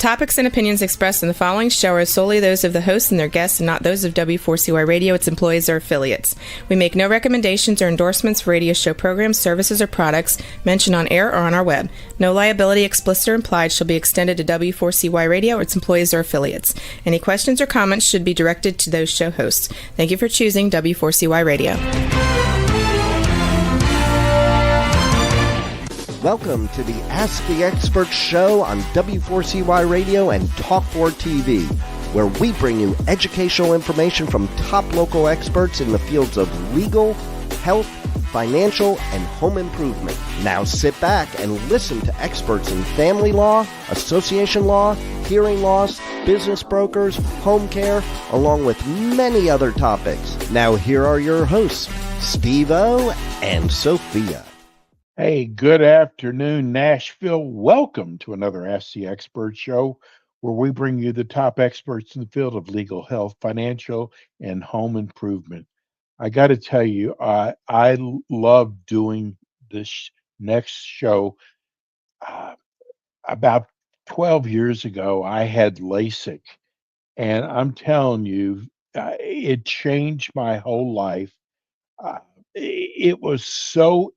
topics and opinions expressed in the following show are solely those of the host and their guests and not those of W4CY Radio, its employees, or affiliates. We make no recommendations or endorsements for radio show programs, services, or products mentioned on air or on our web. No liability, explicit or implied, shall be extended to W4CY Radio or its employees or affiliates. Any questions or comments should be directed to those show hosts. Thank you for choosing W4CY Radio. Welcome to the Ask the Expert show on W4CY Radio and Talk4 TV, where we bring you educational information from top local experts in the fields of legal, health, financial, and home improvement. Now sit back and listen to experts in family law, association law, hearing loss, business brokers, home care, along with many other topics. Now here are your hosts, Steve-O and Sophia. Hey, good afternoon, Nashville. Welcome to another Ask the Expert show, where we bring you the top experts in the field of legal, health, financial, and home improvement. I got to tell you, I love doing this next show. About 12 years ago, I had LASIK, and I'm telling you, it changed my whole life. It was so,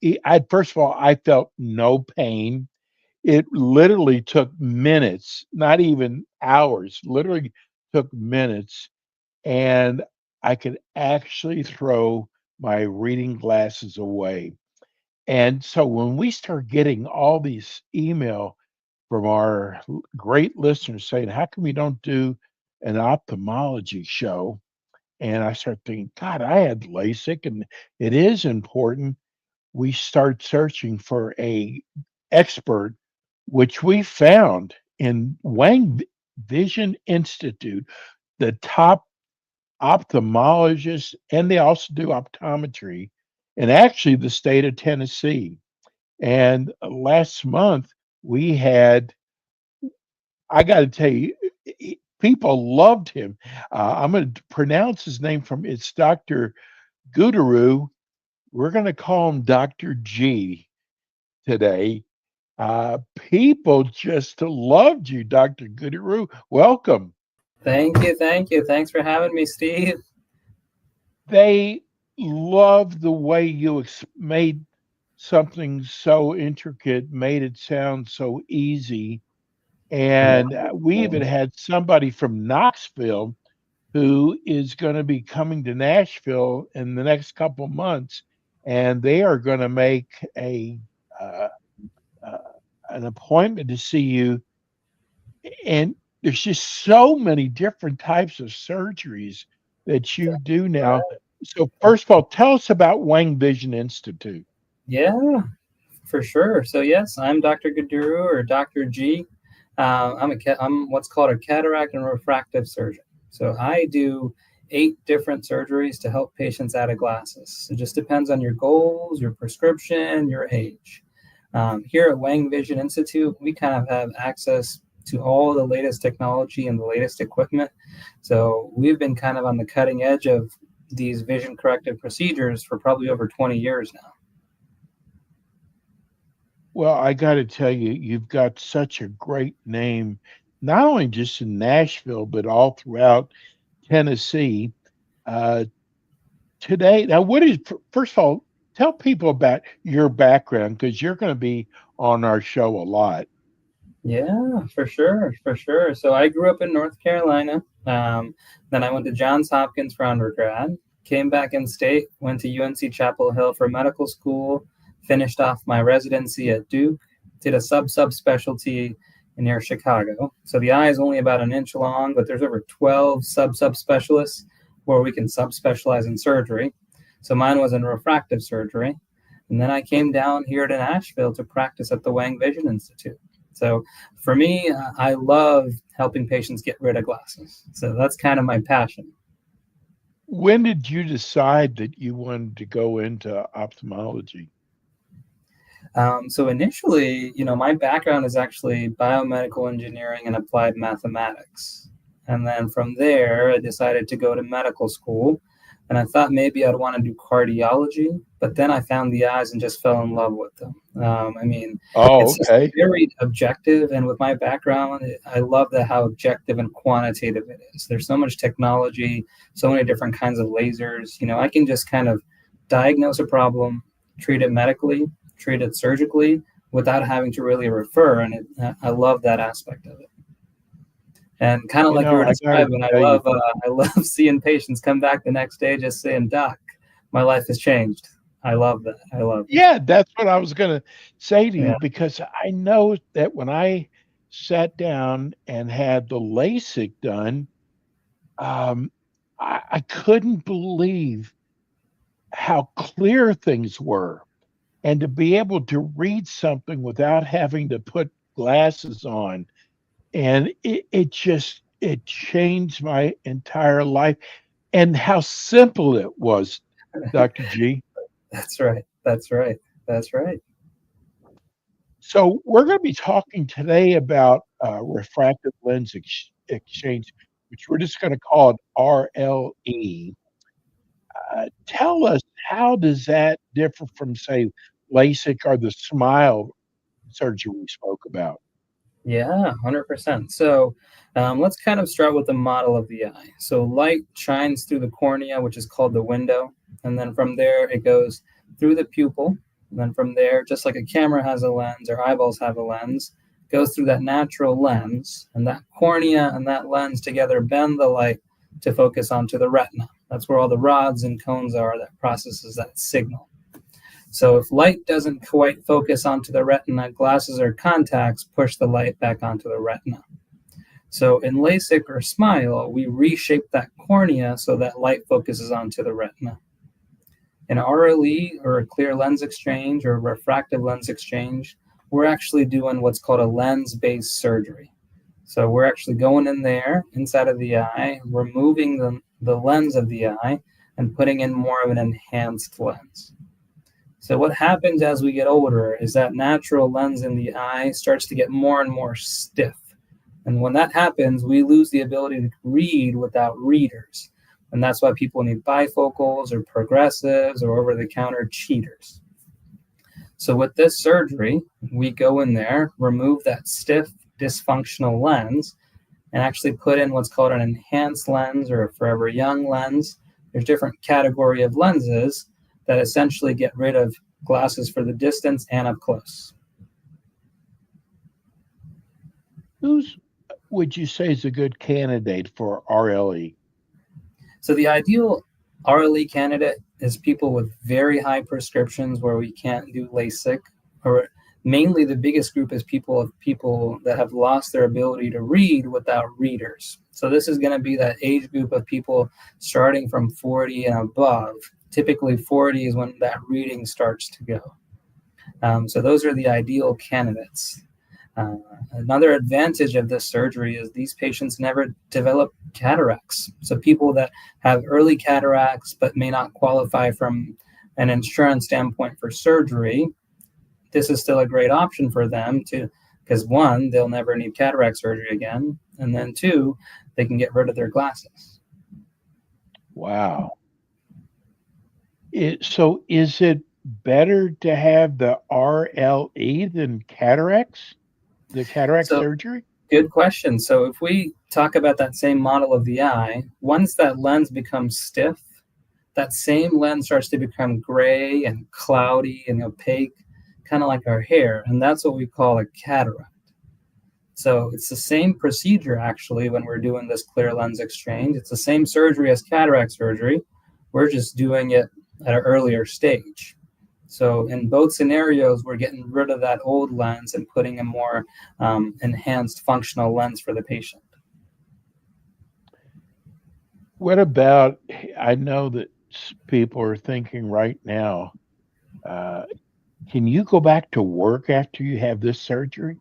first of all, I felt no pain. It literally took minutes, not even hours, literally took minutes. And I could actually throw my reading glasses away. And so when we start getting all these email from our great listeners saying, how come we don't do an ophthalmology show? And I start thinking, God, I had LASIK, and it is important. We start searching for a expert, which we found in Wang Vision Institute, the top ophthalmologists, and they also do optometry, and actually the state of Tennessee. And last month we had, I got to tell you, people loved him. I'm going to pronounce his name it's Dr. Gudaru. We're going to call him Dr. G today. People just loved you, Dr. Gudaru. Welcome. Thank you. Thanks for having me, Steve. They love the way you made something so intricate, made it sound so easy. And we even had somebody from Knoxville who is going to be coming to Nashville in the next couple months, and they are going to make an appointment to see you. And there's just so many different types of surgeries that you do now. So first of all, tell us about Wang Vision Institute. Yeah, for sure. So yes, I'm Dr. Guduru, or Dr. G. I'm what's called a cataract and refractive surgeon. So I do 8 different surgeries to help patients out of glasses. It just depends on your goals, your prescription, your age. Here at Wang Vision Institute, we kind of have access to all the latest technology and the latest equipment. So we've been kind of on the cutting edge of these vision corrective procedures for probably over 20 years now. Well, I got to tell you, you've got such a great name, not only just in Nashville, but all throughout Tennessee. Today, now, first of all, tell people about your background, because you're going to be on our show a lot. Yeah, for sure. So I grew up in North Carolina. Then I went to Johns Hopkins for undergrad, came back in state, went to UNC Chapel Hill for medical school, finished off my residency at Duke, did a subspecialty near Chicago. So the eye is only about an inch long, but there's over 12 subspecialists where we can subspecialize in surgery. So mine was in refractive surgery. And then I came down here to Nashville to practice at the Wang Vision Institute. So for me, I love helping patients get rid of glasses. So that's kind of my passion. When did you decide that you wanted to go into ophthalmology? So initially, my background is actually biomedical engineering and applied mathematics. And then from there, I decided to go to medical school. And I thought maybe I'd want to do cardiology, but then I found the eyes and just fell in love with them. I mean, Oh, it's just okay. very objective. And with my background, I love how objective and quantitative it is. There's so much technology, so many different kinds of lasers. I can just kind of diagnose a problem, treat it medically, treat it surgically without having to really refer. And I love that aspect of it. And kind of like you were I got to describing, tell you, I love seeing patients come back the next day just saying, "Doc, my life has changed." I love that. I love it. yeah, that's what I was going to say to Yeah. you because I know that when I sat down and had the LASIK done, um, I couldn't believe how clear things were. And to be able to read something without having to put glasses on. And it changed my entire life and how simple it was, Dr. G. That's right. That's right. That's right. So we're going to be talking today about refractive exchange, which we're just going to call it RLE. Tell us, how does that differ from, say, LASIK or the smile surgery we spoke about? Yeah, 100%. So let's kind of start with the model of the eye. So light shines through the cornea, which is called the window. And then from there, it goes through the pupil. And then from there, just like a camera has a lens or eyeballs have a lens, goes through that natural lens. And that cornea and that lens together bend the light to focus onto the retina. That's where all the rods and cones are that processes that signal. So if light doesn't quite focus onto the retina, glasses or contacts push the light back onto the retina. So in LASIK or SMILE, we reshape that cornea so that light focuses onto the retina. In RLE, or a clear lens exchange, or refractive lens exchange, we're actually doing what's called a lens-based surgery. So we're actually going in there, inside of the eye, removing the lens of the eye, and putting in more of an enhanced lens. So what happens as we get older is that natural lens in the eye starts to get more and more stiff. And when that happens, we lose the ability to read without readers. And that's why people need bifocals or progressives or over-the-counter cheaters. So with this surgery, we go in there, remove that stiff, dysfunctional lens, and actually put in what's called an enhanced lens or a forever young lens. There's different category of lenses that essentially get rid of glasses for the distance and up close. Who's would you say is a good candidate for RLE? So the ideal RLE candidate is people with very high prescriptions where we can't do LASIK, or mainly the biggest group is people that have lost their ability to read without readers. So this is going to be that age group of people starting from 40 and above. Typically 40 is when that reading starts to go. So those are the ideal candidates. Another advantage of this surgery is these patients never develop cataracts. So people that have early cataracts but may not qualify from an insurance standpoint for surgery, this is still a great option for them because one, they'll never need cataract surgery again, and then two, they can get rid of their glasses. Wow. So is it better to have the RLE than cataracts? The cataract surgery? Good question. So if we talk about that same model of the eye, once that lens becomes stiff, that same lens starts to become gray and cloudy and opaque, kind of like our hair. And that's what we call a cataract. So it's the same procedure, actually, when we're doing this clear lens exchange. It's the same surgery as cataract surgery. We're just doing it at an earlier stage. So in both scenarios, we're getting rid of that old lens and putting a more enhanced functional lens for the patient. What about, I know that people are thinking right now, can you go back to work after you have this surgery?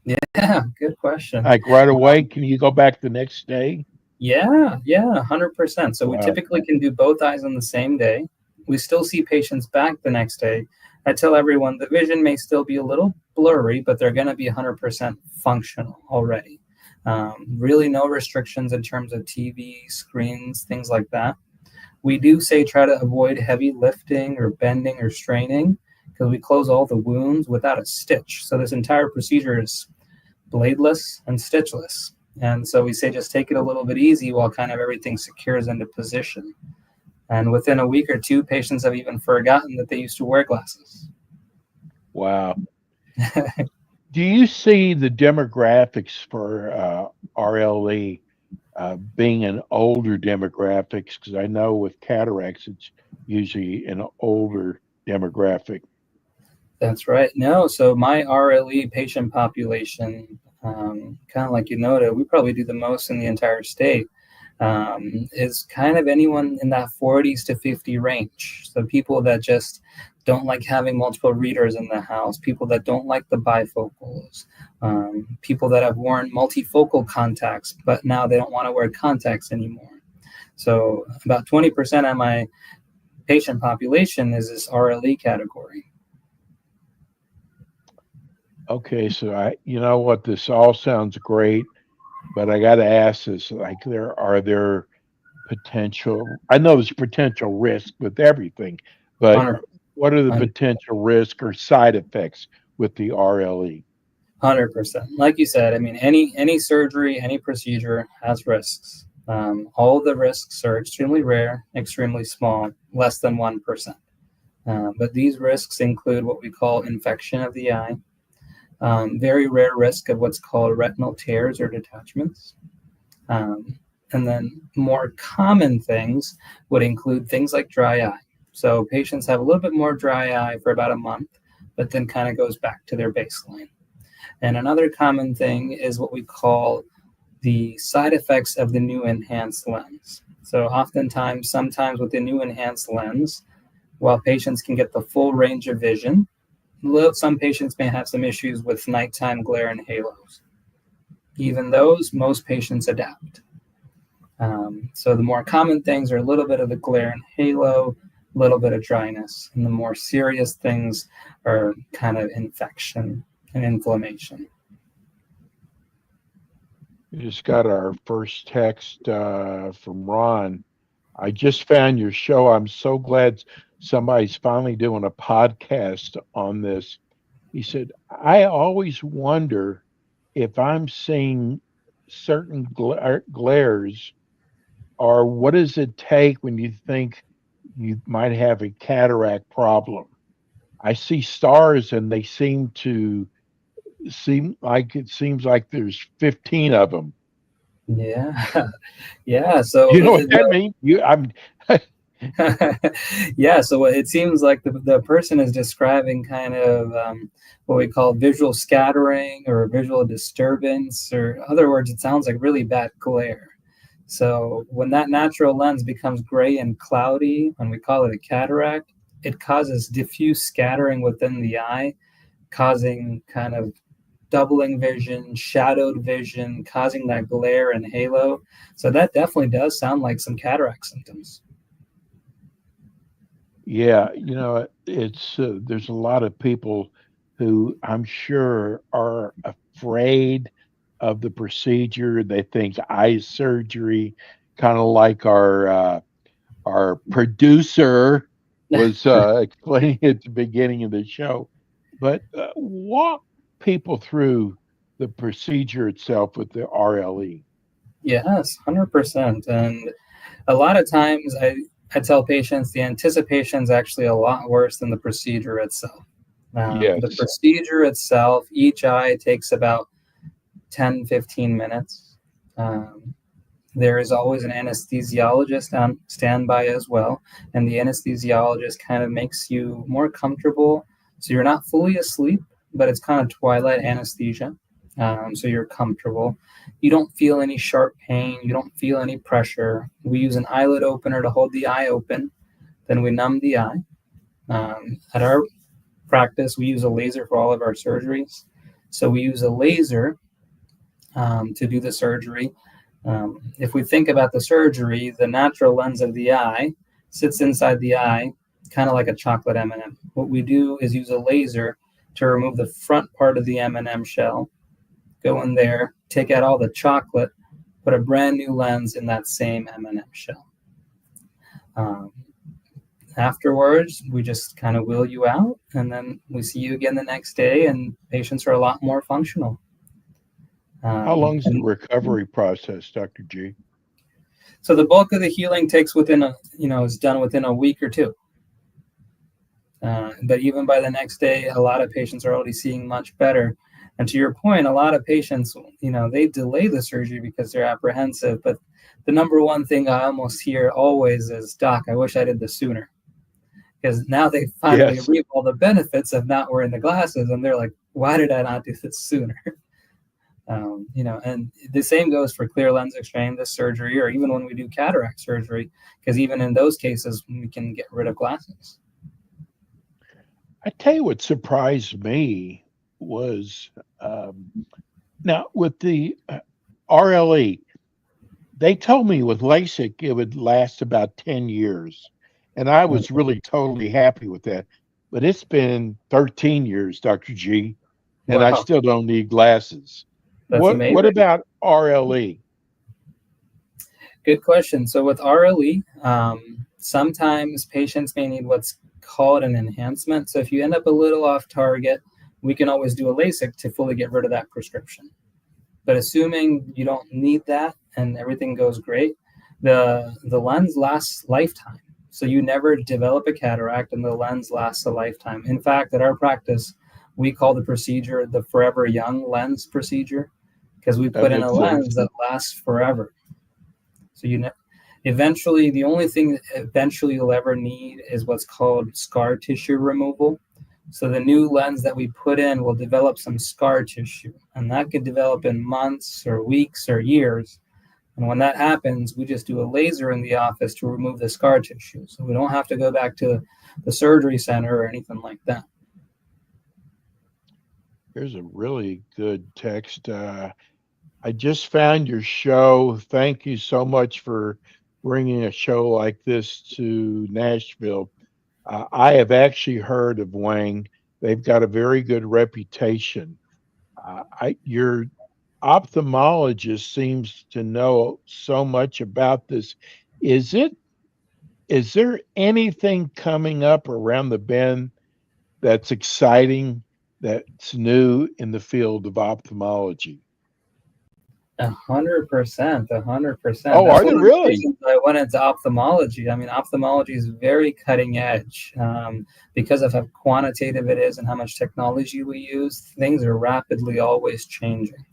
Yeah, good question. Like right away, can you go back the next day? Yeah, 100%. So Wow. We typically can do both eyes on the same day. We still see patients back the next day. I tell everyone the vision may still be a little blurry, but they're going to be 100% functional already. Really no restrictions in terms of TV, screens, things like that. We do say try to avoid heavy lifting or bending or straining because we close all the wounds without a stitch. So this entire procedure is bladeless and stitchless. And so we say just take it a little bit easy while kind of everything secures into position. And within a week or two, patients have even forgotten that they used to wear glasses. Wow. Do you see the demographics for RLE being an older demographics? Because I know with cataracts, it's usually an older demographic. That's right. No, so my RLE patient population, kind of like you noted, we probably do the most in the entire state, is kind of anyone in that 40s to 50 range. So people that just don't like having multiple readers in the house, people that don't like the bifocals, people that have worn multifocal contacts, but now they don't want to wear contacts anymore. So about 20% of my patient population is this RLE category. Okay, so you know what, this all sounds great, but I got to ask this: like, are there potential? I know there's potential risk with everything, but 100%. what are the potential risk or side effects with the RLE? 100%. Like you said, I mean, any surgery, any procedure has risks. All the risks are extremely rare, extremely small, less than 1%. But these risks include what we call infection of the eye, very rare risk of what's called retinal tears or detachments. And then more common things would include things like dry eye. So patients have a little bit more dry eye for about a month, but then kind of goes back to their baseline. And another common thing is what we call the side effects of the new enhanced lens. So oftentimes, sometimes with the new enhanced lens, while patients can get the full range of vision, some patients may have some issues with nighttime glare and halos. Even those, most patients adapt. So the more common things are a little bit of the glare and halo, a little bit of dryness, and the more serious things are kind of infection and inflammation. We just got our first text from Ron. I just found your show. I'm so glad somebody's finally doing a podcast on this. He said, I always wonder if I'm seeing certain glares, or what does it take when you think you might have a cataract problem? I see stars and they seems like there's 15 of them. Yeah. Yeah. So You know what that means? yeah, so it seems like the person is describing kind of what we call visual scattering or visual disturbance, or in other words, it sounds like really bad glare. So when that natural lens becomes gray and cloudy, when we call it a cataract, it causes diffuse scattering within the eye, causing kind of doubling vision, shadowed vision, causing that glare and halo. So that definitely does sound like some cataract symptoms. Yeah, it's there's a lot of people who I'm sure are afraid of the procedure. They think eye surgery, kind of like our producer was explaining at the beginning of the show. But walk people through the procedure itself with the RLE. Yes, 100%. And a lot of times I tell patients the anticipation is actually a lot worse than the procedure itself. Yes. The procedure itself, each eye takes about 10, 15 minutes. There is always an anesthesiologist on standby as well. And the anesthesiologist kind of makes you more comfortable. So you're not fully asleep, but it's kind of twilight anesthesia. So you're comfortable. You don't feel any sharp pain. You don't feel any pressure. We use an eyelid opener to hold the eye open. Then we numb the eye. At our practice, we use a laser for all of our surgeries. So we use a laser to do the surgery. If we think about the surgery, the natural lens of the eye sits inside the eye, kind of like a chocolate M&M. What we do is use a laser to remove the front part of the M&M shell, go in there, take out all the chocolate, put a brand new lens in that same M&M shell. Um, Afterwards, we just kind of wheel you out, and then we see you again the next day, and patients are a lot more functional. How long is the And recovery process, Dr. G? so the bulk of the healing takes is done within a week or two. But even by the next day, a lot of patients are already seeing much better. And to your point, a lot of patients, they delay the surgery because they're apprehensive. But the number one thing I almost hear always is, "Doc, I wish I did this sooner." Because now they finally Yes. reap all the benefits of not wearing the glasses, and they're like, "Why did I not do this sooner?" And the same goes for clear lens exchange, this surgery, or even when we do cataract surgery, because even in those cases, we can get rid of glasses. I tell you what surprised me was now with the RLE, they told me with LASIK it would last about 10 years. And I was really totally happy with that. But it's been 13 years, Dr. G, and I Wow, still don't need glasses. that's What amazing. about RLE? Good question. So with RLE, sometimes patients may need what's called an enhancement. So if you end up a little off target, we can always do a LASIK to fully get rid of that prescription. But assuming you don't need that and everything goes great, the lens lasts lifetime. So you never develop a cataract and the lens lasts a lifetime. In fact, at our practice, we call the procedure the forever young lens procedure because we That put in a makes sense. lens that lasts forever. So eventually, the only thing that eventually you'll ever need is what's called scar tissue removal. So the new lens that we put in will develop some scar tissue, and that could develop in months or weeks or years. And when that happens, we just do a laser in the office to remove the scar tissue. So we don't have to go back to the surgery center or anything like that. Here's a really good text. I just found your show. Thank you so much for bringing a show like this to Nashville. I have actually heard of Wang. They've got a very good reputation. Your ophthalmologist seems to know so much about this. Is it? Is there anything coming up around the bend that's exciting, that's new in the field of ophthalmology? 100%, 100%. Oh, That's are one there of the really? reasons I went into ophthalmology. I mean, ophthalmology is very cutting edge because of how quantitative it is and how much technology we use. Things are rapidly always changing.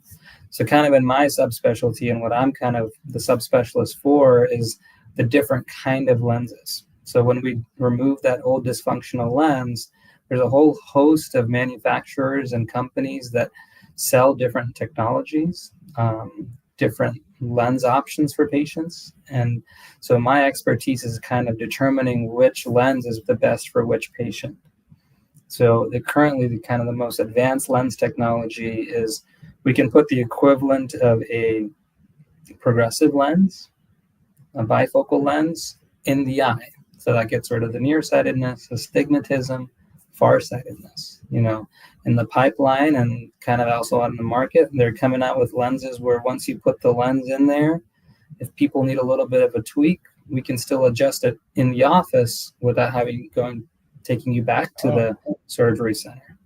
So, kind of in my subspecialty, and what I'm kind of the subspecialist for is the different kind of lenses. So, when we remove that old dysfunctional lens, there's a whole host of manufacturers and companies that sell different technologies, different lens options for patients. And so my expertise is kind of determining which lens is the best for which patient. So currently the kind of the most advanced lens technology is we can put the equivalent of a progressive lens, a bifocal lens, in the eye. So that gets rid of the nearsightedness, astigmatism, farsightedness. In the pipeline and kind of also on the market, they're coming out with lenses where once you put the lens in there, if people need a little bit of a tweak, we can still adjust it in the office without taking you back to the surgery center.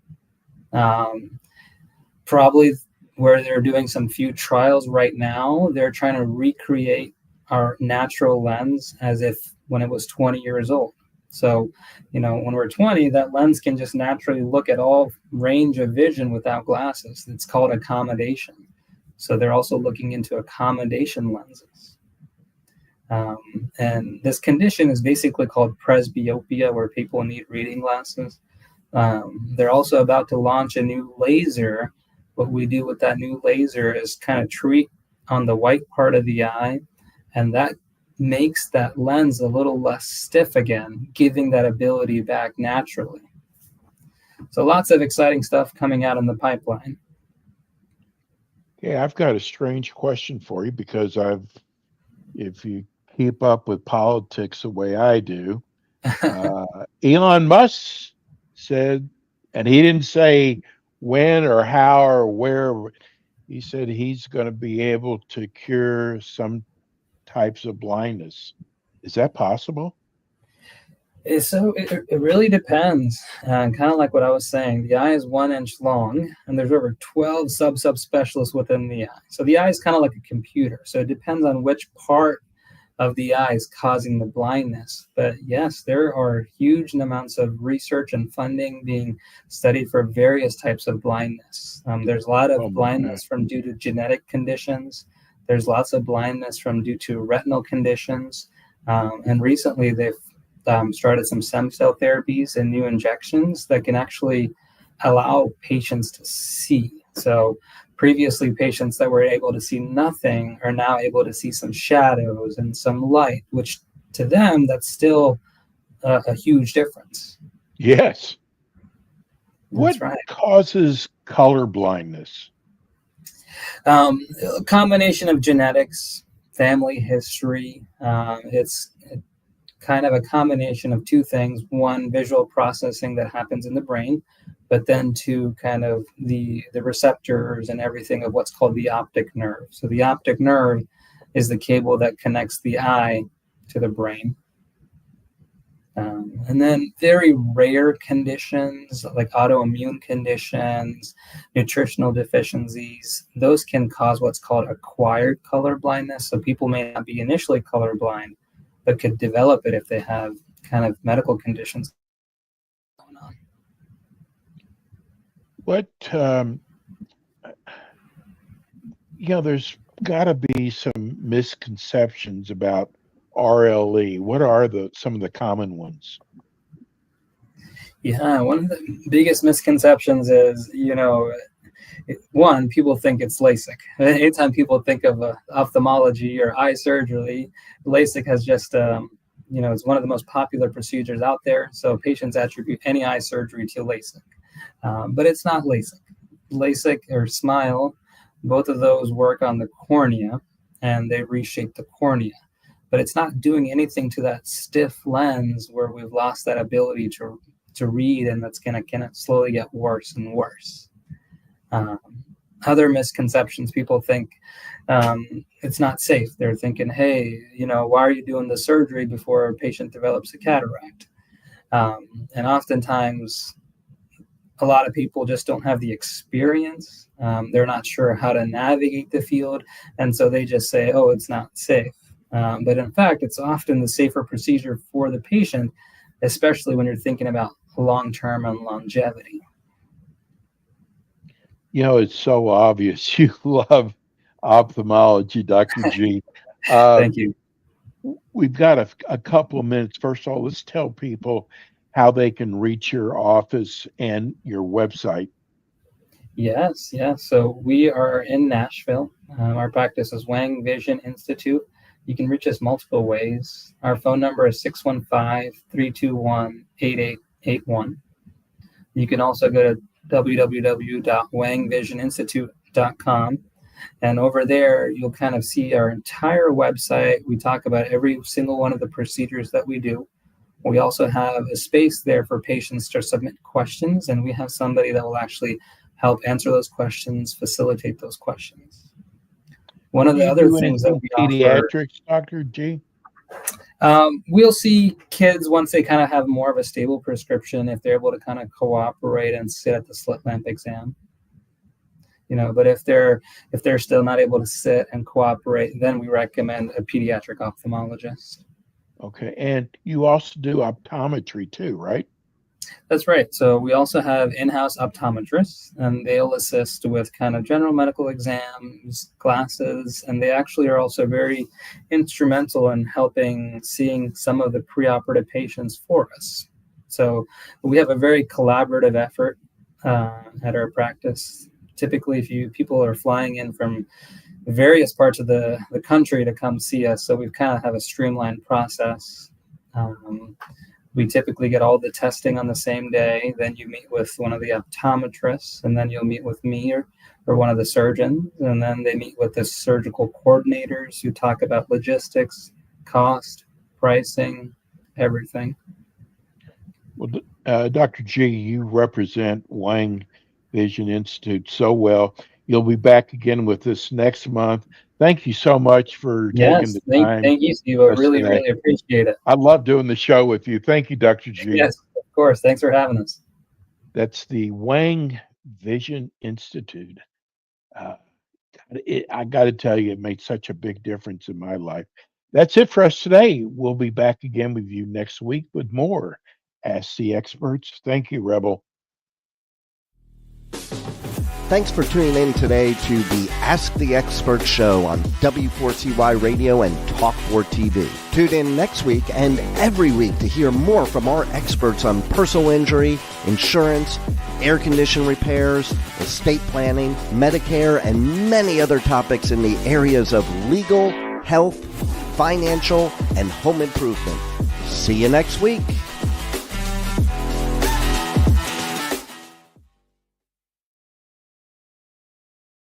Probably where they're doing some few trials right now, they're trying to recreate our natural lens as if when it was 20 years old. So, when we're 20, that lens can just naturally look at all range of vision without glasses. It's called accommodation. So they're also looking into accommodation lenses. And this condition is basically called presbyopia, where people need reading glasses. They're also about to launch a new laser. What we do with that new laser is kind of treat on the white part of the eye, and that makes that lens a little less stiff again, giving that ability back naturally. So lots of exciting stuff coming out in the pipeline. Yeah, I've got a strange question for you because if you keep up with politics the way I do, Elon Musk said, and he didn't say when or how or where, he said he's going to be able to cure some types of blindness. Is that possible? It really depends. Kind of like what I was saying, the eye is 1 inch long, and there's over 12 subspecialists within the eye. So the eye is kind of like a computer. So it depends on which part of the eye is causing the blindness. But yes, there are huge amounts of research and funding being studied for various types of blindness. There's a lot Oh of my blindness gosh. from due to genetic conditions. There's lots of blindness from due to retinal conditions. And recently they've started some stem cell therapies and new injections that can actually allow patients to see. So previously, patients that were able to see nothing are now able to see some shadows and some light, which to them, that's still a huge difference. Yes. What That's right. causes color blindness? A combination of genetics, family history. It's kind of a combination of two things. One, visual processing that happens in the brain, but then two, kind of the receptors and everything of what's called the optic nerve. So the optic nerve is the cable that connects the eye to the brain. And then very rare conditions like autoimmune conditions, nutritional deficiencies, those can cause what's called acquired color blindness. So people may not be initially colorblind, but could develop it if they have kind of medical conditions going on. What, there's got to be some misconceptions about RLE. What are some of the common ones? Yeah, one of the biggest misconceptions is, one, people think it's LASIK. Anytime people think of ophthalmology or eye surgery, LASIK has just, it's one of the most popular procedures out there. So patients attribute any eye surgery to LASIK. But it's not LASIK. LASIK or SMILE, both of those work on the cornea and they reshape the cornea. But it's not doing anything to that stiff lens where we've lost that ability to read, and that's going to slowly get worse and worse. Other misconceptions, people think it's not safe. They're thinking, hey, why are you doing the surgery before a patient develops a cataract? And oftentimes, a lot of people just don't have the experience. They're not sure how to navigate the field, and so they just say, oh, it's not safe. But in fact, it's often the safer procedure for the patient, especially when you're thinking about long-term and longevity. It's so obvious you love ophthalmology, Dr. G. Thank you. We've got a couple of minutes. First of all, let's tell people how they can reach your office and your website. Yes. So we are in Nashville. Our practice is Wang Vision Institute. You can reach us multiple ways. Our phone number is 615-321-8881. You can also go to www.wangvisioninstitute.com. And over there, you'll kind of see our entire website. We talk about every single one of the procedures that we do. We also have a space there for patients to submit questions, and we have somebody that will actually help answer those questions, facilitate those questions. One of Do the you other do things that anything we offer, pediatrics, Dr. G? we'll see kids once they kind of have more of a stable prescription, if they're able to kind of cooperate and sit at the slit lamp exam. But if they're still not able to sit and cooperate, then we recommend a pediatric ophthalmologist. Okay. And you also do optometry too, right? That's right. So we also have in-house optometrists, and they'll assist with kind of general medical exams, glasses, and they actually are also very instrumental in helping seeing some of the preoperative patients for us. So we have a very collaborative effort at our practice. Typically, people are flying in from various parts of the country to come see us, so we kind of have a streamlined process. We typically get all the testing on the same day. Then you meet with one of the optometrists, and then you'll meet with me or one of the surgeons, and then they meet with the surgical coordinators who talk about logistics, cost, pricing, everything. Well, Dr. G, you represent Wang Vision Institute so well. You'll be back again with us next month. Thank you so much for taking Yes, the time thank you, Steve. I with us really, today. really appreciate it. I love doing the show with you. Thank you, Dr. G. Yes, of course. Thanks for having us. That's the Wang Vision Institute. Uh, I got to tell you, it made such a big difference in my life. That's it for us today. We'll be back again with you next week with more Ask the Experts. Thank you, Rebel. Thanks for tuning in today to the Ask the Expert show on W4CY Radio and Talk4 TV. Tune in next week and every week to hear more from our experts on personal injury, insurance, air condition repairs, estate planning, Medicare, and many other topics in the areas of legal, health, financial, and home improvement. See you next week.